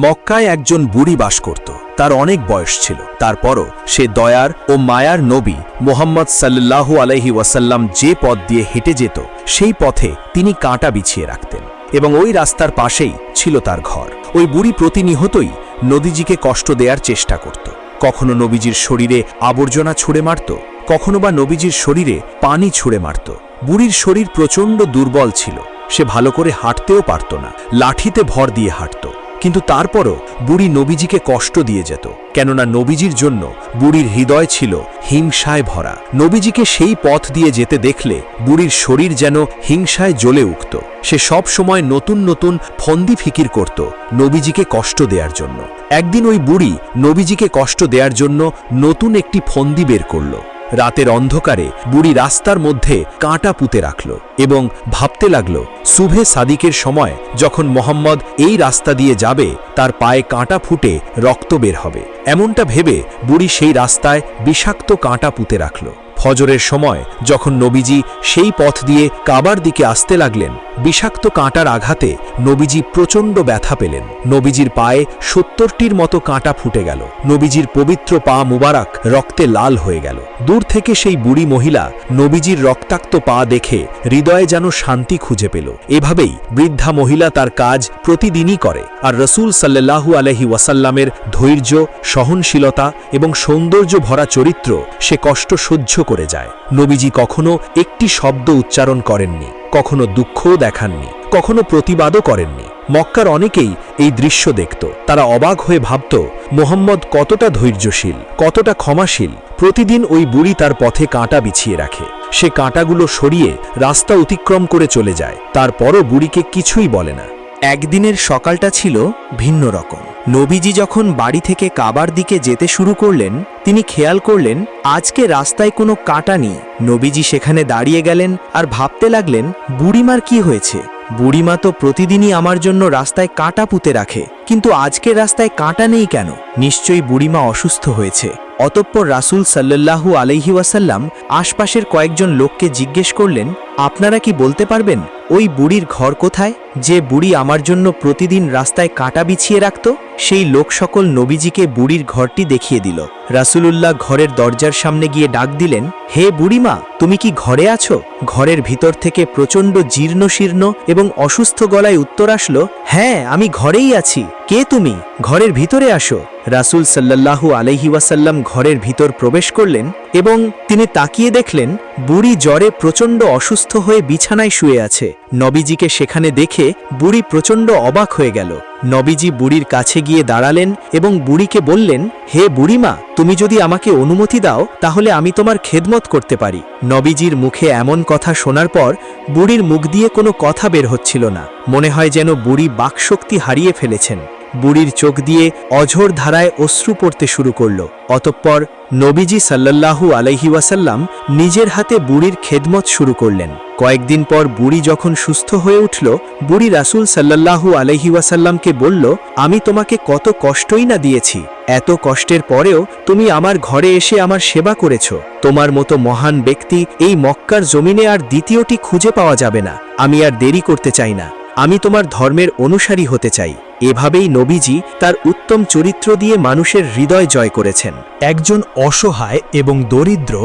মক্কায় একজন বুড়ি বাস করত। তার অনেক বয়স ছিল, তারপরও সে দয়ার ও মায়ার নবী মুহাম্মদ সাল্লাল্লাহু আলাইহি ওয়াসাল্লাম যে পথ দিয়ে হেঁটে যেত সেই পথে তিনি কাঁটা বিছিয়ে রাখতেন এবং ওই রাস্তার পাশেই ছিল তার ঘর। ওই বুড়ি প্রতিনিয়তই নবীজিকে কষ্ট দেওয়ার চেষ্টা করত। কখনো নবীজির শরীরে আবর্জনা ছুঁড়ে মারত, কখনো বা নবীজির শরীরে পানি ছুঁড়ে মারত। বুড়ির শরীর প্রচণ্ড দুর্বল ছিল, সে ভালো করে হাঁটতেও পারত না, লাঠিতে ভর দিয়ে হাঁটত। কিন্তু তারপরও বুড়ি নবীজিকে কষ্ট দিয়ে যেত, কেননা নবীজির জন্য বুড়ির হৃদয় ছিল হিংসায় ভরা। নবীজিকে সেই পথ দিয়ে যেতে দেখলে বুড়ির শরীর যেন হিংসায় জ্বলে উঠত। সে সব সময় নতুন নতুন ফন্দি ফিকির করত নবীজিকে কষ্ট দেওয়ার জন্য। একদিন ওই বুড়ি নবীজিকে কষ্ট দেওয়ার জন্য নতুন একটি ফন্দি বের করল। রাতের অন্ধকারে বুড়ি রাস্তার মধ্যে কাঁটা পুঁতে রাখল এবং ভাবতে লাগল, সুবহে সাদিকের সময় যখন মোহাম্মদ এই রাস্তা দিয়ে যাবে তার পায়ে কাঁটা ফুটে রক্ত বের হবে। এমনটা ভেবে বুড়ি সেই রাস্তায় বিষাক্ত কাঁটা পুঁতে রাখল। ফজরের সময় যখন নবীজি সেই পথ দিয়ে কাবার দিকে আসতে লাগলেন, বিষাক্ত কাঁটার আঘাতে নবীজি প্রচণ্ড ব্যথা পেলেন। নবীজির পায়ে ৭০টির মতো কাঁটা ফুটে গেল। নবীজির পবিত্র পা মুবারক রক্তে লাল হয়ে গেল। দূর থেকে সেই বুড়ি মহিলা নবীজির রক্তাক্ত পা দেখে হৃদয়ে যেন শান্তি খুঁজে পেল। এভাবেই বৃদ্ধা মহিলা তার কাজ প্রতিদিনই করে, আর রসূল সাল্লাল্লাহু আলাইহি ওয়াসাল্লামের ধৈর্য, সহনশীলতা এবং সৌন্দর্য ভরা চরিত্র সে কষ্ট সহ্য করে যায়। নবীজি কখনো একটি শব্দ উচ্চারণ করেননি, কখনো দুঃখও দেখাননি, কখনো প্রতিবাদও করেননি। মক্কার অনেকেই এই দৃশ্য দেখত। তারা অবাক হয়ে ভাবত, মুহাম্মদ কতটা ধৈর্যশীল, কতটা ক্ষমাশীল। প্রতিদিন ওই বুড়ি তার পথে কাঁটা বিছিয়ে রাখে, সে কাঁটাগুলো সরিয়ে রাস্তা অতিক্রম করে চলে যায়, তারপরও বুড়িকে কিছুই বলে না। একদিনের সকালটা ছিল ভিন্ন রকম। নবীজি যখন বাড়ি থেকে কাবার দিকে যেতে শুরু করলেন, তিনি খেয়াল করলেন আজকে রাস্তায় কোনো কাঁটা নেই। নবীজি সেখানে দাঁড়িয়ে গেলেন আর ভাবতে লাগলেন, বুড়িমার কি হয়েছে? বুড়িমা তো প্রতিদিনই আমার জন্য রাস্তায় কাঁটা পুঁতে রাখে, কিন্তু আজকের রাস্তায় কাঁটা নেই কেন? নিশ্চয়ই বুড়িমা অসুস্থ হয়েছে। অতঃপর রাসূল সাল্লাল্লাহু আলাইহি ওয়াসাল্লাম আশপাশের কয়েকজন লোককে জিজ্ঞেস করলেন, আপনারা কি বলতে পারবেন ওই বুড়ির ঘর কোথায়, যে বুড়ি আমার জন্য প্রতিদিন রাস্তায় কাঁটা বিছিয়ে রাখত? সেই লোক সকল নবীজিকে বুড়ির ঘরটি দেখিয়ে দিল। রাসূলুল্লাহ ঘরের দরজার সামনে গিয়ে ডাক দিলেন, হে বুড়িমা, তুমি কি ঘরে আছো? ঘরের ভিতর থেকে প্রচণ্ড জীর্ণ শীর্ণ এবং অসুস্থ গলায় উত্তর আসলো, হ্যাঁ, আমি ঘরেই আছি। কে তুমি? ঘরের ভিতরে আসো। রাসূল সাল্লাল্লাহু আলাইহি ওয়াসাল্লাম ঘরের ভিতর প্রবেশ করলেন এবং তিনি তাকিয়ে দেখলেন বুড়ি জ্বরে প্রচণ্ড অসুস্থ হয়ে বিছানায় শুয়ে আছে। নবীজিকে সেখানে দেখে বুড়ি প্রচণ্ড অবাক হয়ে গেল। নবীজি বুড়ির কাছে গিয়ে দাঁড়ালেন এবং বুড়িকে বললেন, হে বুড়িমা, তুমি যদি আমাকে অনুমতি দাও তাহলে আমি তোমার খেদমত করতে পারি। নবীজির মুখে এমন কথা শোনার পর বুড়ির মুখ দিয়ে কোনো কথা বের হচ্ছিল না। মনে হয় যেন বুড়ি বাকশক্তি হারিয়ে ফেলেছেন। বুড়ির চোখ দিয়ে অঝোর ধারায় অশ্রু পড়তে শুরু করল। অতঃপর নবীজি সাল্লাল্লাহু আলাইহি ওয়াসাল্লাম নিজের হাতে বুড়ির খেদমত শুরু করলেন। কয়েকদিন পর বুড়ি যখন সুস্থ হয়ে উঠল, বুড়ি রাসূল সাল্লাল্লাহু আলাইহি ওয়াসাল্লামকে বলল, আমি তোমাকে কত কষ্টই না দিয়েছি, এত কষ্টের পরেও তুমি আমার ঘরে এসে আমার সেবা করেছ। তোমার মতো মহান ব্যক্তি এই মক্কার জমিনে আর দ্বিতীয়টি খুঁজে পাওয়া যাবে না। আমি আর দেরি করতে চাই না, আমি তোমার ধর্মের অনুসারী হতে চাই। এভাবেই নবীজি তার উত্তম চরিত্র দিয়ে মানুষের হৃদয় জয় করেছেন। একজন অসহায় এবং দরিদ্র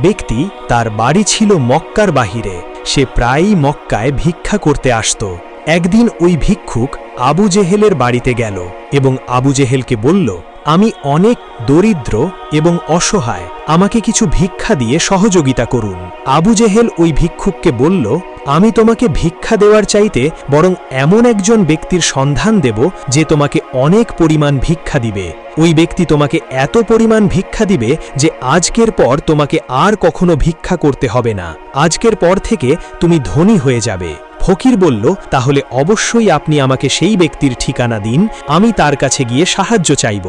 ব্যক্তি, তার বাড়ি ছিল মক্কার বাহিরে। সে প্রায়ই মক্কায় ভিক্ষা করতে আসত। একদিন ওই ভিক্ষুক আবু জেহেলের বাড়িতে গেল এবং আবু জেহেলকে বলল, আমি অনেক দরিদ্র এবং অসহায়, আমাকে কিছু ভিক্ষা দিয়ে সহযোগিতা করুন। আবু জেহেল ওই ভিক্ষুককে বলল, আমি তোমাকে ভিক্ষা দেওয়ার চাইতে বরং এমন একজন ব্যক্তির সন্ধান দেব যে তোমাকে অনেক পরিমাণ ভিক্ষা দিবে। ওই ব্যক্তি তোমাকে এত পরিমাণ ভিক্ষা দিবে যে আজকের পর তোমাকে আর কখনো ভিক্ষা করতে হবে না। আজকের পর থেকে তুমি ধনী হয়ে যাবে। ফকির বলল, তাহলে অবশ্যই আপনি আমাকে সেই ব্যক্তির ঠিকানা দিন, আমি তার কাছে গিয়ে সাহায্য চাইব।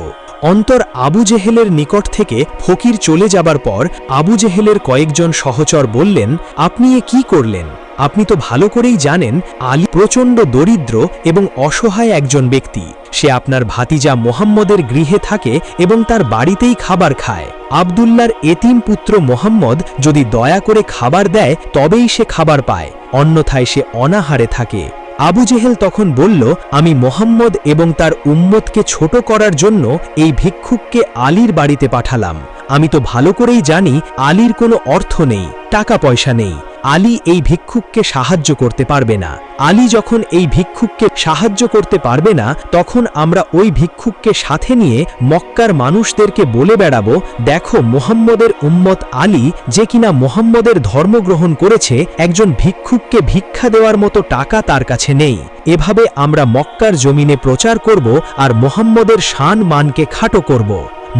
অন্তর আবু জেহেলের নিকট থেকে ফকির চলে যাবার পর আবু জেহেলের কয়েকজন সহচর বললেন, আপনি এ কি করলেন? আপনি তো ভালো করেই জানেন আলী প্রচণ্ড দরিদ্র এবং অসহায় একজন ব্যক্তি। সে আপনার ভাতিজা মোহাম্মদের গৃহে থাকে এবং তার বাড়িতেই খাবার খায়। আব্দুল্লাহর এতিম পুত্র মোহাম্মদ যদি দয়া করে খাবার দেয় তবেই সে খাবার পায়, অন্যথায় সে অনাহারে থাকে। আবু জেহেল তখন বলল, আমি মোহাম্মদ এবং তার উম্মতকে ছোট করার জন্য এই ভিক্ষুককে আলীর বাড়িতে পাঠালাম। আমি তো ভালো করেই জানি আলীর কোনো অর্থ নেই, টাকা পয়সা নেই। আলী এই ভিক্ষুককে সাহায্য করতে পারবে না। আলী যখন এই ভিক্ষুককে সাহায্য করতে পারবে না, তখন আমরা ওই ভিক্ষুককে সাথে নিয়ে মক্কার মানুষদেরকে বলে বেড়াবো, দেখো মুহাম্মদের উম্মত আলী, যে কিনা মুহাম্মদের ধর্ম গ্রহণ করেছে, একজন ভিক্ষুককে ভিক্ষা দেওয়ার মতো টাকা তার কাছে নেই। এভাবে আমরা মক্কার জমিনে প্রচার করব আর মুহাম্মদের শান মানকে খাটো করব।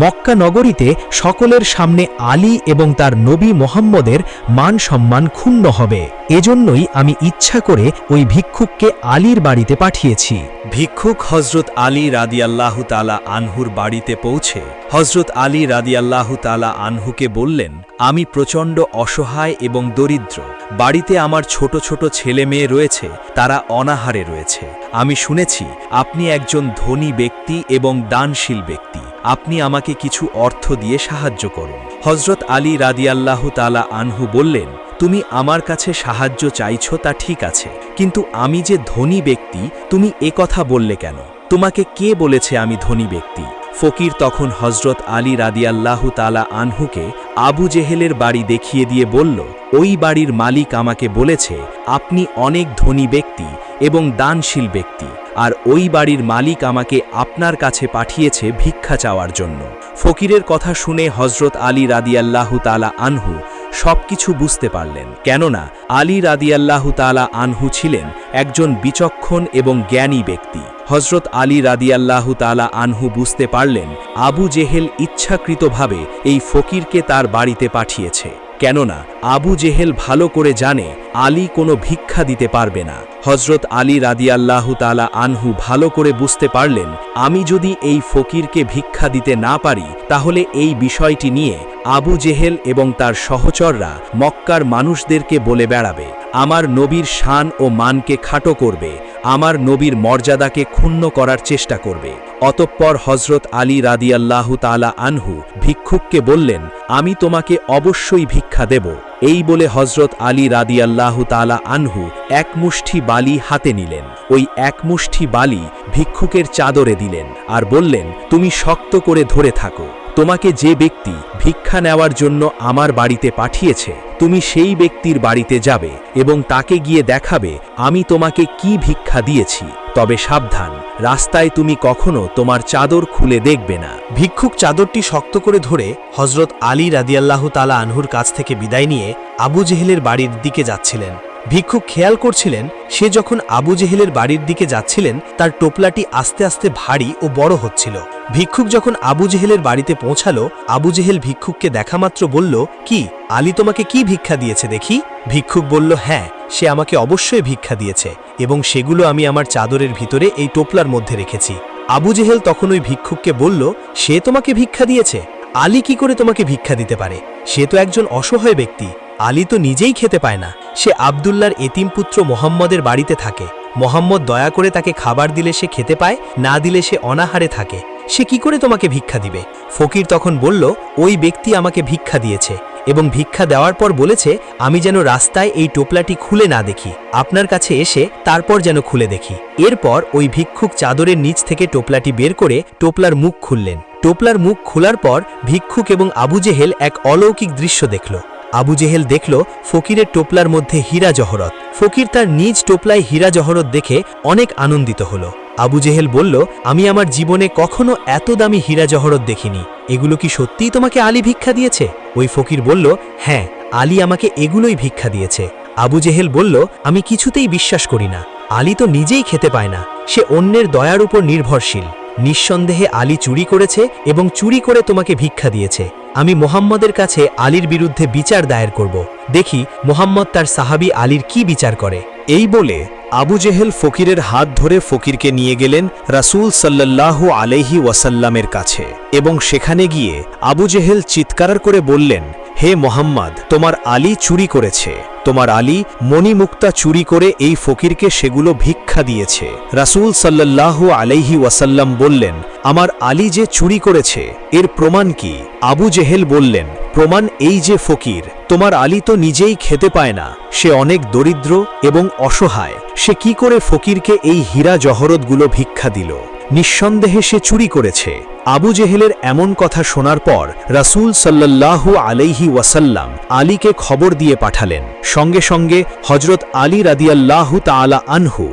মক্কা নগরীতে সকলের সামনে আলী এবং তার নবী মুহাম্মদের মান সম্মান ক্ষুণ্ণ হবে। এজন্যই আমি ইচ্ছা করে ওই ভিক্ষুককে আলীর বাড়িতে পাঠিয়েছি। ভিক্ষুক হজরত আলী রাদিয়াল্লাহু তাআলা আনহুর বাড়িতে পৌঁছে হজরত আলী রাদিয়াল্লাহু তাআলা আনহুকে বললেন, আমি প্রচণ্ড অসহায় এবং দরিদ্র। বাড়িতে আমার ছোট ছোট ছেলে মেয়ে রয়েছে, তারা অনাহারে রয়েছে। আমি শুনেছি আপনি একজন ধনী ব্যক্তি এবং দানশীল ব্যক্তি। আপনি আমাকে কিছু অর্থ দিয়ে সাহায্য করুন। হজরত আলী রাদিয়াল্লাহু তাআলা আনহু বললেন, তুমি আমার কাছে সাহায্য চাইছো তা ঠিক আছে, কিন্তু আমি যে ধনী ব্যক্তি তুমি এ কথা বললে কেন? তোমাকে কে বলেছে আমি ধনী ব্যক্তি? ফকির তখন হজরত আলী রাদিয়াল্লাহু তাআলা আনহুকে আবু জেহেলের বাড়ি দেখিয়ে দিয়ে বলল, ওই বাড়ির মালিক আমাকে বলেছে আপনি অনেক ধনী ব্যক্তি এবং দানশীল ব্যক্তি, আর ওই বাড়ির মালিক আমাকে আপনার কাছে পাঠিয়েছে ভিক্ষা চাওয়ার জন্য। ফকিরের কথা শুনে হজরত আলী রাদিয়াল্লাহু তাআলা আনহু সবকিছু বুঝতে পারলেন, কেননা আলী রাদিয়াল্লাহু তাআলা আনহু ছিলেন একজন বিচক্ষণ এবং জ্ঞানী ব্যক্তি। হজরত আলী রাদিয়াল্লাহু তাআলা আনহু বুঝতে পারলেন আবু জেহেল ইচ্ছাকৃতভাবে এই ফকিরকে তার বাড়িতে পাঠিয়েছে, কেননা আবু জেহেল ভালো করে জানে আলী কোনো ভিক্ষা দিতে পারবে না। হজরত আলী রাদিয়াল্লাহু তাআলা আনহু ভালো করে বুঝতে পারলেন, আমি যদি এই ফকিরকে ভিক্ষা দিতে না পারি, তাহলে এই বিষয়টি নিয়ে আবু জেহেল এবং তার সহচররা মক্কার মানুষদেরকে বলে বেড়াবে, আমার নবীর শান ও মানকে খাটো করবে, আমার নবীর মর্যাদাকে ক্ষুণ্ণ করার চেষ্টা করবে। অতঃপর হজরত আলী রাদিয়াল্লাহু তাআলা আনহু ভিক্ষুককে বললেন, আমি তোমাকে অবশ্যই ভিক্ষা দেব। এই বলে হজরত আলী রাদিয়াল্লাহু তাআলা আনহু এক মুষ্টি বালি হাতে নিলেন। ওই এক মুষ্টি বালি ভিক্ষুকের চাদরে দিলেন আর বললেন, তুমি শক্ত করে ধরে থাকো। তোমাকে যে ব্যক্তি ভিক্ষা নেওয়ার জন্য আমার বাড়িতে পাঠিয়েছে, তুমি সেই ব্যক্তির বাড়িতে যাবে এবং তাকে গিয়ে দেখাবে আমি তোমাকে কি ভিক্ষা দিয়েছি। তবে সাবধান, রাস্তায় তুমি কখনো তোমার চাদর খুলে দেখবে না। ভিক্ষুক চাদরটি শক্ত করে ধরে হজরত আলী রাদিয়াল্লাহু তাআলা আনহুর কাছ থেকে বিদায় নিয়ে আবু জেহেলের বাড়ির দিকে যাচ্ছিলেন। ভিক্ষুক খেয়াল করছিলেন, সে যখন আবু জেহেলের বাড়ির দিকে যাচ্ছিলেন, তার টোপলাটি আস্তে আস্তে ভারী ও বড় হচ্ছিল। ভিক্ষুক যখন আবু জেহেলের বাড়িতে পৌঁছালো, আবু জেহেল ভিক্ষুককে দেখামাত্র বলল, কি আলী তোমাকে কি ভিক্ষা দিয়েছে দেখি? ভিক্ষুক বলল, হ্যাঁ, সে আমাকে অবশ্যই ভিক্ষা দিয়েছে এবং সেগুলো আমি আমার চাদরের ভিতরে এই টোপলার মধ্যে রেখেছি। আবু জেহেল তখন ওই ভিক্ষুককে বলল, সে তোমাকে ভিক্ষা দিয়েছে? আলী কি করে তোমাকে ভিক্ষা দিতে পারে? সে তো একজন অসহায় ব্যক্তি। আলী তো নিজেই খেতে পায় না। সে আব্দুল্লাহর এতিম পুত্র মোহাম্মদের বাড়িতে থাকে। মোহাম্মদ দয়া করে তাকে খাবার দিলে সে খেতে পায়, না দিলে সে অনাহারে থাকে। সে কি করে তোমাকে ভিক্ষা দিবে? ফকির তখন বলল, ওই ব্যক্তি আমাকে ভিক্ষা দিয়েছে এবং ভিক্ষা দেওয়ার পর বলেছে আমি যেন রাস্তায় এই টোপলাটি খুলে না দেখি, আপনার কাছে এসে তারপর যেন খুলে দেখি। এরপর ওই ভিক্ষুক চাদরের নিচ থেকে টোপলাটি বের করে টোপলার মুখ খুললেন। টোপলার মুখ খোলার পর ভিক্ষুক এবং আবু জেহেল এক অলৌকিক দৃশ্য দেখল। আবু জেহেল দেখল ফকিরের টোপলার মধ্যে হীরা জহরত। ফকির তার নিজ টোপলায় হীরা জহরত দেখে অনেক আনন্দিত হল। আবু জেহেল বলল, আমি আমার জীবনে কখনো এত দামি হীরা জহরত দেখিনি। এগুলো কি সত্যিই তোমাকে আলী ভিক্ষা দিয়েছে? ওই ফকির বলল, হ্যাঁ, আলী আমাকে এগুলোই ভিক্ষা দিয়েছে। আবু জেহেল বলল, আমি কিছুতেই বিশ্বাস করি না। আলী তো নিজেই খেতে পায় না, সে অন্যের দয়ার উপর নির্ভরশীল। নিঃসন্দেহে আলী চুরি করেছে এবং চুরি করে তোমাকে ভিক্ষা দিয়েছে। আমি মোহাম্মদের কাছে আলীর বিরুদ্ধে বিচার দায়ের করব। দেখি মোহাম্মদ তার সাহাবী আলীর কি বিচার করে। এই বলে আবু জেহেল ফকিরের হাত ধরে ফকিরকে নিয়ে গেলেন রাসূল সাল্লাল্লাহু আলাইহি ওয়াসাল্লামের কাছে এবং সেখানে গিয়ে আবু জেহেল চিৎকার করে বললেন, হে মোহাম্মদ, তোমার আলী চুরি করেছে। তোমার আলী মণিমুক্তা চুরি করে এই ফকিরকে সেগুলো ভিক্ষা দিয়েছে। রাসূল সাল্লাল্লাহু আলাইহি ওয়াসাল্লাম বললেন, আমার আলী যে চুরি করেছে এর প্রমাণ কি? আবু জেহেল বললেন, প্রমাণ এই যে ফকির, তোমার আলী তো নিজেই খেতে পায় না, সে অনেক দরিদ্র এবং অসহায়, সে কি করে ফকিরকে এই হীরা জহরতগুলো ভিক্ষা দিল? নিঃসন্দেহে সে চুরি করেছে। আবু জেহেলের এমন কথা শোনার পর রাসূল সাল্লাল্লাহু আলাইহি ওয়াসাল্লাম আলীকে খবর দিয়ে পাঠালেন। সঙ্গে সঙ্গে হজরত আলী রাদিয়াল্লাহু তাআলা আনহু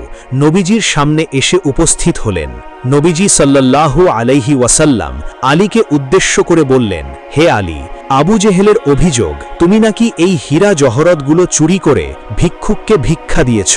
নবীজির সামনে এসে উপস্থিত হলেন। নবীজি সাল্লাল্লাহু আলাইহি ওয়াসাল্লাম আলীকে উদ্দেশ্য করে বললেন, হে আলী, আবু জেহেলের অভিযোগ তুমি নাকি এই হীরা জহরতগুলো চুরি করে ভিক্ষুককে ভিক্ষা দিয়েছ।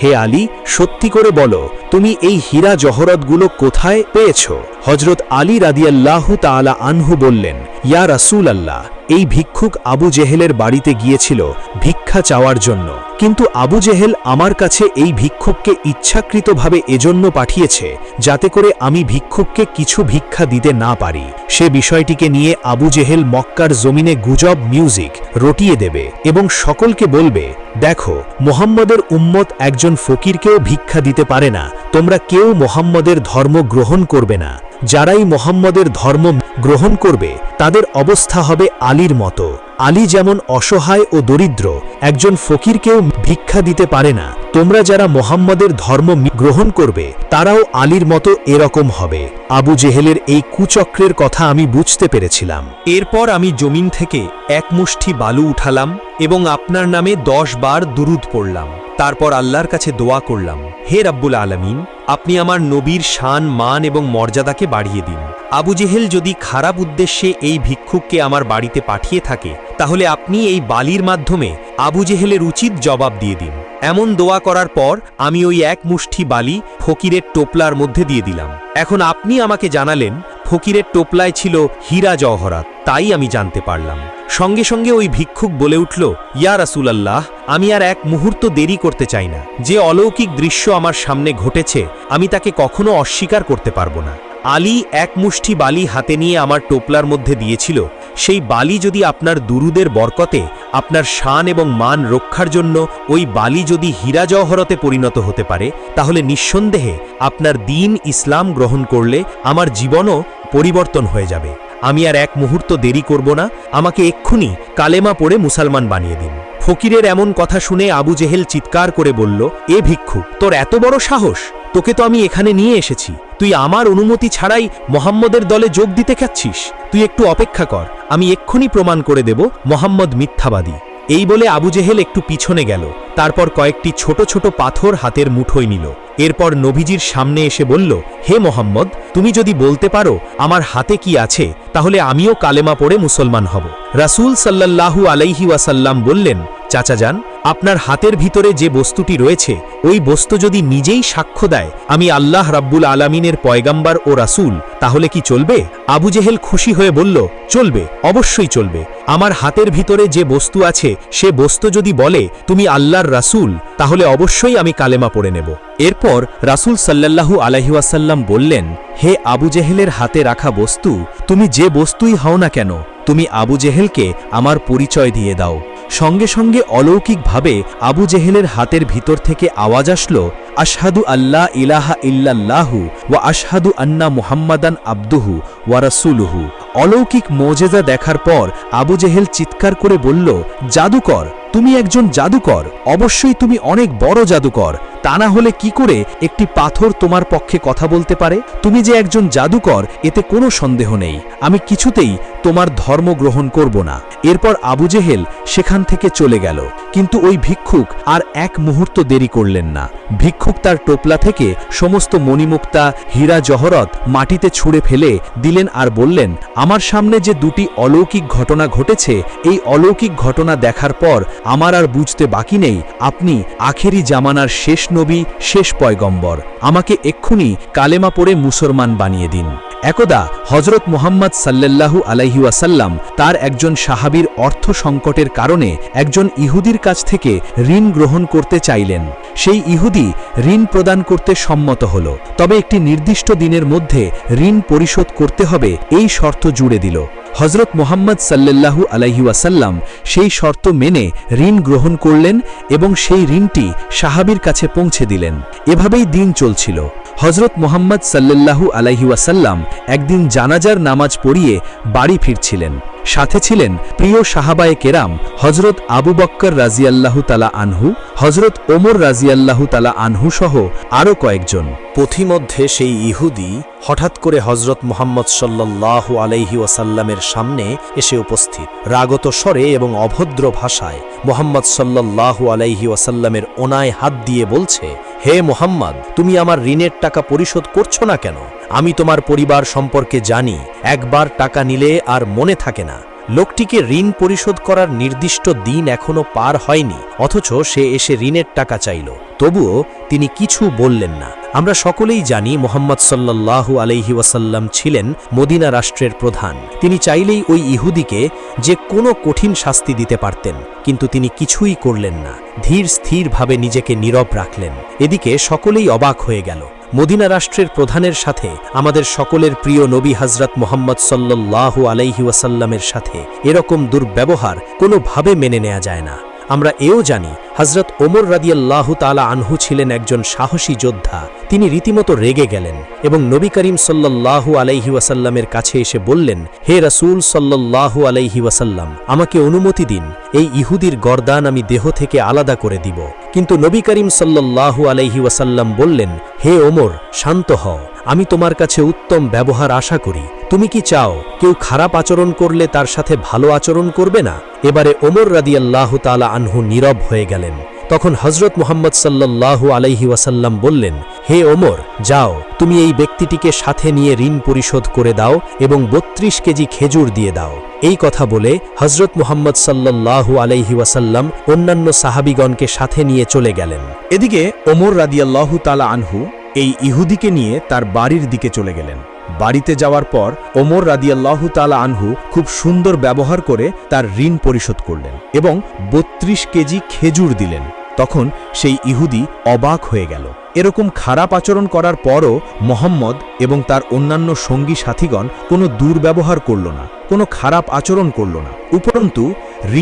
হে আলী, সত্যি করে বলো, তুমি এই হীরা জহরতগুলো কোথায় পেয়েছ? হজরত আলী রাদিয়াল্লাহু তাআলা আনহু বললেন, ইয়া রাসূল আল্লাহ, এই ভিক্ষুক আবু জেহেলের বাড়িতে গিয়েছিল ভিক্ষা চাওয়ার জন্য, কিন্তু আবু জেহেল আমার কাছে এই ভিক্ষুককে ইচ্ছাকৃতভাবে এজন্য পাঠিয়েছে যাতে করে আমি ভিক্ষুককে কিছু ভিক্ষা দিতে না পারি। সে বিষয়টিকে নিয়ে আবু জেহেল মক্কার জমিনে গুজব মিউজিক রটিয়ে দেবে এবং সকলকে বলবে, দেখো, মুহাম্মদের উম্মত একজন ফকিরকেও ভিক্ষা দিতে পারে না, তোমরা কেউ মুহাম্মদের ধর্ম গ্রহণ করবে না। যারাই মুহাম্মদের ধর্ম গ্রহণ করবে তাদের অবস্থা হবে আলীর মতো। আলী যেমন অসহায় ও দরিদ্র, একজন ফকিরকেও ভিক্ষা দিতে পারে না, তোমরা যারা মুহাম্মদের ধর্ম গ্রহণ করবে তারাও আলীর মতো এরকম হবে। আবু জেহেলের এই কুচক্রের কথা আমি বুঝতে পেরেছিলাম। এরপর আমি জমিন থেকে এক মুষ্টি বালু উঠালাম এবং আপনার নামে 10 বার দুরূদ পড়লাম। তারপর আল্লাহর কাছে দোয়া করলাম, হে রাব্বুল আলামিন, আপনি আমার নবীর শান, মান এবং মর্যাদাকে বাড়িয়ে দিন। আবু জেহেল যদি খারাপ উদ্দেশ্যে এই ভিক্ষুককে আমার বাড়িতে পাঠিয়ে থাকে, তাহলে আপনি এই বালির মাধ্যমে আবু জেহেলের উচিত জবাব দিয়ে দিন। এমন দোয়া করার পর আমি ওই এক মুষ্টি বালি ফকিরের টোপলার মধ্যে দিয়ে দিলাম। এখন আপনি আমাকে জানালেন ফকিরের টোপলায় ছিল হীরা জওহরাত, তাই আমি জানতে পারলাম। সঙ্গে সঙ্গে ওই ভিক্ষুক বলে উঠল, ইয়া রাসূলুল্লাহ, আমি আর এক মুহূর্ত দেরি করতে চাই না। যে অলৌকিক দৃশ্য আমার সামনে ঘটেছে আমি তাকে কখনো অস্বীকার করতে পারবো না। আলী এক মুষ্টি বালি হাতে নিয়ে আমার টোপলার মধ্যে দিয়েছিল, সেই বালি যদি আপনার দুরুদের বরকতে আপনার শান এবং মান রক্ষার জন্য ওই বালি যদি হীরা জওহরতে পরিণত হতে পারে, তাহলে নিঃসন্দেহে আপনার দ্বীন ইসলাম গ্রহণ করলে আমার জীবনও পরিবর্তন হয়ে যাবে। আমি আর এক মুহূর্ত দেরি করব না, আমাকে এক্ষুনি কালেমা পড়ে মুসলমান বানিয়ে দিন। ফকিরের এমন কথা শুনে আবু জেহেল চিৎকার করে বলল, এ ভিক্ষুক, তোর এত বড় সাহস! তোকে তো আমি এখানে নিয়ে এসেছি, তুই আমার অনুমতি ছাড়াই মুহাম্মদের দলে যোগ দিতে চাচ্ছিস? তুই একটু অপেক্ষা কর, আমি এক্ষুনি প্রমাণ করে দেব মুহাম্মদ মিথ্যাবাদী। এই বলে আবু জেহেল একটু পিছনে গেল, তারপর কয়েকটি ছোট ছোট পাথর হাতের মুঠোয় নিল। এরপর নবীজির সামনে এসে বলল, হে মোহাম্মদ, তুমি যদি বলতে পারো আমার হাতে কি আছে, তাহলে আমিও কালেমা পড়ে মুসলমান হব। রাসূল সাল্লাল্লাহু আলাইহি ওয়াসাল্লাম বললেন, চাচা যান, আপনার হাতের ভিতরে যে বস্তুটি রয়েছে ওই বস্তু যদি নিজেই সাক্ষ্য দেয় আমি আল্লাহ রাব্বুল আলামিনের পয়গাম্বার ও রাসূল, তাহলে কি চলবে? আবু জেহেল খুশি হয়ে বলল, চলবে, অবশ্যই চলবে। আমার হাতের ভিতরে যে বস্তু আছে সে বস্তু যদি বলে তুমি আল্লাহর রাসূল, তাহলে অবশ্যই আমি কালেমা পড়ে নেব। এরপর রাসূল সাল্লাল্লাহু আলাইহি ওয়াসাল্লাম বললেন, হে আবু জেহেলের হাতে রাখা বস্তু, তুমি যে বস্তুই হও না কেন, তুমি আবু জেহেলকে আমার পরিচয় দিয়ে দাও। সঙ্গে সঙ্গে অলৌকিকভাবে আবু জেহেলের হাতের ভিতর থেকে আওয়াজ আসলো, আশহাদু আল্লা ইলাহা ইল্লাল্লাহু ওয়া আশহাদু আন্না মুহাম্মাদান আবদুহু ওয়া রাসূলুহু। অলৌকিক মোজেজা দেখার পর আবু জেহেল চিৎকার করে বলল, জাদুকর, তুমি একজন জাদুকর, অবশ্যই তুমি অনেক বড় জাদুকর, তা না হলে কি করে একটি পাথর তোমার পক্ষে কথা বলতে পারে? তুমি যে একজন জাদুকর এতে কোনো সন্দেহ নেই, আমি কিছুতেই তোমার ধর্ম গ্রহণ করব না। এরপর আবু জেহেল সেখান থেকে চলে গেল, কিন্তু ওই ভিক্ষুক আর এক মুহূর্ত দেরি করলেন না। ভিক্ষুক তার টোপলা থেকে সমস্ত মণিমুক্তা, হীরা জহরত মাটিতে ছুঁড়ে ফেলে দিলেন আর বললেন, আমার সামনে যে দুটি অলৌকিক ঘটনা ঘটেছে, এই অলৌকিক ঘটনা দেখার পর আমার আর বুঝতে বাকি নেই আপনি আখেরি জামানার শেষ নবী, শেষ পয়গম্বর। আমাকে এক্ষুনি কালেমা পড়ে মুসলমান বানিয়ে দিন। একদা হযরত মুহাম্মদ সাল্লাল্লাহু আলাইহি ওয়াসাল্লাম তার একজন সাহাবীর অর্থ সংকটের কারণে একজন ইহুদির কাছ থেকে ঋণ গ্রহণ করতে চাইলেন। সেই ইহুদি ঋণ প্রদান করতে সম্মত হল, তবে একটি নির্দিষ্ট দিনের মধ্যে ঋণ পরিশোধ করতে হবে এই শর্ত জুড়ে দিল। হযরত মুহাম্মদ সাল্লাল্লাহু আলাইহি ওয়াসাল্লাম সেই শর্ত মেনে ঋণ গ্রহণ করলেন এবং সেই ঋণটি সাহাবীর কাছে পৌঁছে দিলেন। এভাবেই দিন চলছিল। হযরত মুহাম্মদ সাল্লাল্লাহু আলাইহি ওয়াসাল্লাম একদিন জানাজার নামাজ পড়িয়ে বাড়ি ফিরছিলেন। সাথে ছিলেন প্রিয় সাহাবায়ে কেরাম হজরত আবু বক্কর রাজিয়াল্লাহু তালা আনহু, হজরত ওমর রাজিয়াল্লাহু তালা আনহু সহ আরও কয়েকজন। পথিমধ্যে সেই ইহুদি হঠাৎ করে হজরত মুহাম্মদ সাল্লাল্লাহু আলাইহি ওয়াসাল্লামের সামনে এসে উপস্থিত। রাগত স্বরে এবং অভদ্র ভাষায় মুহাম্মদ সাল্লাল্লাহু আলাইহি ওয়াসাল্লামের ওনায় হাত দিয়ে বলছে, হে মুহাম্মদ, তুমি আমার ঋণের টাকা পরিশোধ করছো না কেন? আমি তোমার পরিবার সম্পর্কে জানি, একবার টাকা নিলে আর মনে থাকে না। লোকটিকে ঋণ পরিশোধ করার নির্দিষ্ট দিন এখনো পার হয়নি, অথচ সে এসে ঋণের টাকা চাইল। তবুও তিনি কিছু বললেন না। আমরা সকলেই জানি মুহাম্মদ সাল্লাল্লাহু আলাইহি ওয়াসাল্লাম ছিলেন মদিনা রাষ্ট্রের প্রধান। তিনি চাইলেই ওই ইহুদিকে যে কোনো কঠিন শাস্তি দিতে পারতেন, কিন্তু তিনি কিছুই করলেন না। ধীর স্থিরভাবে নিজেকে নীরব রাখলেন। এদিকে সকলেই অবাক হয়ে গেল। মদিনা রাষ্ট্রের প্রধানের সাথে আমাদের সকলের প্রিয় নবী হযরত মুহাম্মদ সাল্লাল্লাহু আলাইহি ওয়াসাল্লামের সাথে এরকম দুর্ব্যবহার কোনোভাবে মেনে নেওয়া যায় না। আমরা এও জানি হযরত ওমর রাদিয়াল্লাহু তাআলা আনহু ছিলেন একজন সাহসী যোদ্ধা। তিনি রীতিমতো রেগে গেলেন এবং নবী করিম সাল্লাল্লাহু আলাইহি ওয়াসাল্লামের কাছে এসে বললেন, হে রাসূল সাল্লাল্লাহু আলাইহি ওয়াসাল্লাম, আমাকে অনুমতি দিন, এই ইহুদির গর্দান আমি দেহ থেকে আলাদা করে দিব। কিন্তু নবী করিম সাল্লাল্লাহু আলাইহি ওয়াসাল্লাম বললেন, হে ওমর, শান্ত হও, আমি তোমার কাছে উত্তম ব্যবহার আশা করি। তুমি কি চাও কেউ খারাপ আচরণ করলে তার সাথে ভালো আচরণ করবে না? এবারে ওমর রাদিয়াল্লাহু তাআলা আনহু নীরব হয়ে গেলেন। তখন হযরত মুহাম্মদ সাল্লাল্লাহু আলাইহি ওয়াসাল্লাম বললেন, হে ওমর, যাও, তুমি এই ব্যক্তিটিকে সাথে নিয়ে ঋণ পরিশোধ করে দাও এবং 32 কেজি খেজুর দিয়ে দাও। এই কথা বলে হযরত মুহাম্মদ সাল্লাল্লাহু আলাইহি ওয়াসাল্লাম অন্যান্য সাহাবীগণকে সাথে নিয়ে চলে গেলেন। এদিকে ওমর রাদিয়াল্লাহু তাআলা আনহু এই ইহুদিকে নিয়ে তার বাড়ির দিকে চলে গেলেন। বাড়িতে যাওয়ার পর ওমর রাদিয়াল্লাহু তাআলা আনহু খুব সুন্দর ব্যবহার করে তার ঋণ পরিশোধ করলেন এবং 32 কেজি খেজুর দিলেন। তখন সেই ইহুদি অবাক হয়ে গেল। এরকম খারাপ আচরণ করার পরও মোহাম্মদ এবং তার অন্যান্য সঙ্গী সাথীগণ কোনো দুর্ব্যবহার করল না, কোনো খারাপ আচরণ করল না। উপরন্তু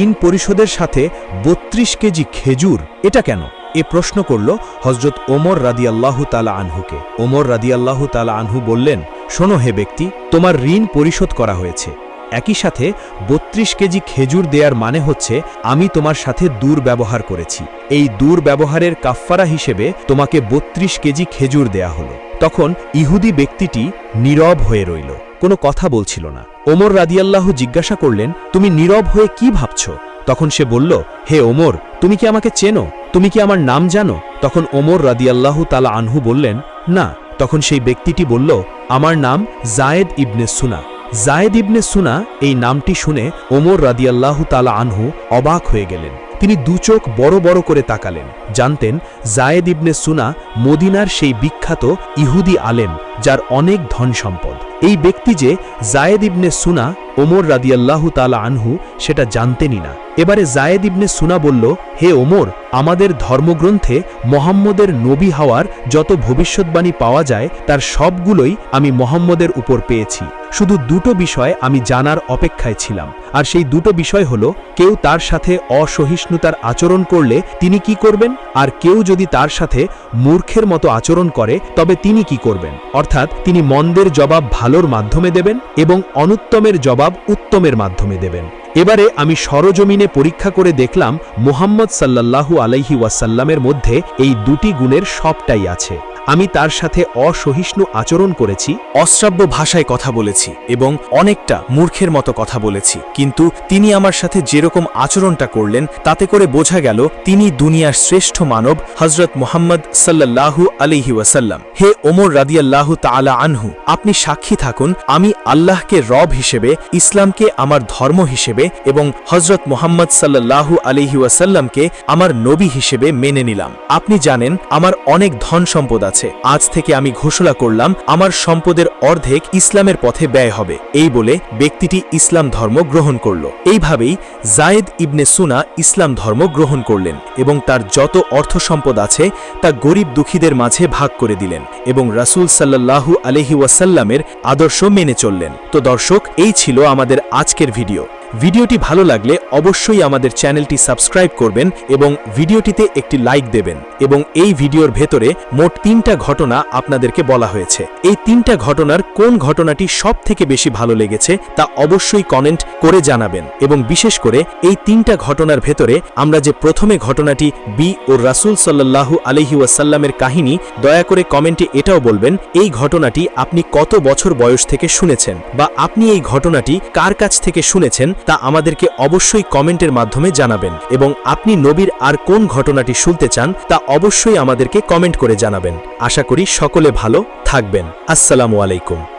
ঋণ পরিশোধের সাথে 32 কেজি খেজুর, এটা কেন? এ প্রশ্ন করল হযরত ওমর রাদিয়াল্লাহু তাআলা আনহুকে। ওমর রাদিয়াল্লাহু তাআলা আনহু বললেন, শোনো হে ব্যক্তি, তোমার ঋণ পরিশোধ করা হয়েছে। একই সাথে 32 কেজি খেজুর দেওয়ার মানে হচ্ছে আমি তোমার সাথে দুর্ব্যবহার করেছি। এই দুর্ব্যবহারের কাফফারা হিসেবে তোমাকে 32 কেজি খেজুর দেয়া হলো। তখন ইহুদি ব্যক্তিটি নীরব হয়ে রইল, কোনো কথা বলছিল না। ওমর রাদিয়াল্লাহু জিজ্ঞাসা করলেন, তুমি নীরব হয়ে কি ভাবছ? তখন সে বলল, হে ওমর, তুমি কি আমাকে চেনো? তুমি কি আমার নাম জানো? তখন ওমর রাদিয়াল্লাহু তাআলা আনহু বললেন, না। তখন সেই ব্যক্তিটি বলল, আমার নাম জায়েদ ইবনে সুনা। জায়েদ ইবনে সুনা এই নামটি শুনে ওমর রাদিয়াল্লাহু তাআলা আনহু অবাক হয়ে গেলেন। তিনি দুচোখ বড় বড় করে তাকালেন। জানতেন জায়েদ ইবনে সুনা মদিনার সেই বিখ্যাত ইহুদি আলেম, যার অনেক ধন সম্পদ। এই ব্যক্তি যে জায়েদ ইবনে সুনা ওমর রাদিয়াল্লাহু তাআলা আনহু সেটা জানতেনই না। এবারে জায়েদ ইবনে সুনা বলল, হে ওমর, আমাদের ধর্মগ্রন্থে মুহাম্মদের নবী হওয়ার যত ভবিষ্যৎবাণী পাওয়া যায় তার সবগুলোই আমি মুহাম্মদের উপর পেয়েছি। শুধু দুটো বিষয় আমি জানার অপেক্ষায় ছিলাম, আর সেই দুটো বিষয় হলো, কেউ তার সাথে অসহিষ্ণুতার আচরণ করলে তিনি কি করবেন, আর কেউ যদি তার সাথে মূর্খের মতো আচরণ করে তবে তিনি কি করবেন। অর্থাৎ তিনি মন্দের জবাব ভালোর মাধ্যমে দেবেন এবং অনুত্তমের জবাব উত্তমের মাধ্যমে দেবেন। এবারে আমি সরজমিনে পরীক্ষা করে দেখলাম মুহাম্মদ সাল্লাল্লাহু আলাইহি ওয়াসাল্লামের মধ্যে এই দুটি গুণের সবটাই আছে। আমি তার সাথে অসহিষ্ণু আচরণ করেছি, অশ্রাব্য ভাষায় কথা বলেছি এবং অনেকটা মূর্খের মতো কথা বলেছি, কিন্তু তিনি আমার সাথে যেরকম আচরণটা করলেন তাতে করে বোঝা গেল তিনি দুনিয়ার শ্রেষ্ঠ মানব হযরত মুহাম্মদ সাল্লাল্লাহু আলাইহি ওয়াসাল্লাম। হে ওমর রাদিয়াল্লাহু তাআলা আনহু, আপনি সাক্ষী থাকুন, আমি আল্লাহকে রব হিসেবে, ইসলামকে আমার ধর্ম হিসেবে এবং হযরত মুহাম্মদ সাল্লাল্লাহু আলাইহি ওয়াসাল্লামকে আমার নবী হিসেবে মেনে নিলাম। আপনি জানেন আমার অনেক ধন সম্পদ আছে। আজ থেকে আমি ঘোষণা করলাম আমার সম্পদের অর্ধেক ইসলামের পথে ব্যয় হবে। এই বলে ব্যক্তিটি ইসলাম ধর্ম গ্রহণ করল। এইভাবেই জায়েদ ইবনে সুনা ইসলাম ধর্ম গ্রহণ করলেন এবং তার যত অর্থ সম্পদ আছে তা গরিব দুঃখীদের মাঝে ভাগ করে দিলেন এবং রাসূল সাল্লাল্লাহু আলাইহি ওয়াসাল্লামের আদর্শ মেনে চললেন। তো দর্শক, এই ছিল আমাদের আজকের ভিডিও। ভিডিওটি ভালো লাগলে অবশ্যই আমাদের চ্যানেলটি সাবস্ক্রাইব করবেন এবং ভিডিওটিতে একটি লাইক দেবেন এবং এই ভিডিওর ভেতরে মোট 3টা ঘটনা আপনাদেরকে বলা হয়েছে। এই 3টা ঘটনার কোন ঘটনাটি সবথেকে বেশি ভালো লেগেছে তা অবশ্যই কমেন্ট করে জানাবেন এবং বিশেষ করে এই 3টা ঘটনার ভেতরে আমরা যে প্রথমে ঘটনাটি বি ও রাসূল সাল্লাল্লাহু আলাইহি ওয়াসাল্লামের কাহিনী, দয়া করে কমেন্টে এটাও বলবেন এই ঘটনাটি আপনি কত বছর বয়স থেকে শুনেছেন বা আপনি এই ঘটনাটি কার কাছ থেকে শুনেছেন তা আমাদেরকে অবশ্যই কমেন্টের মাধ্যমে জানাবেন এবং আপনি নবীর আর কোন ঘটনাটি শুনতে চান তা অবশ্যই আমাদেরকে কমেন্ট করে জানাবেন। আশা করি সকলে ভালো থাকবেন। আসসালামু আলাইকুম।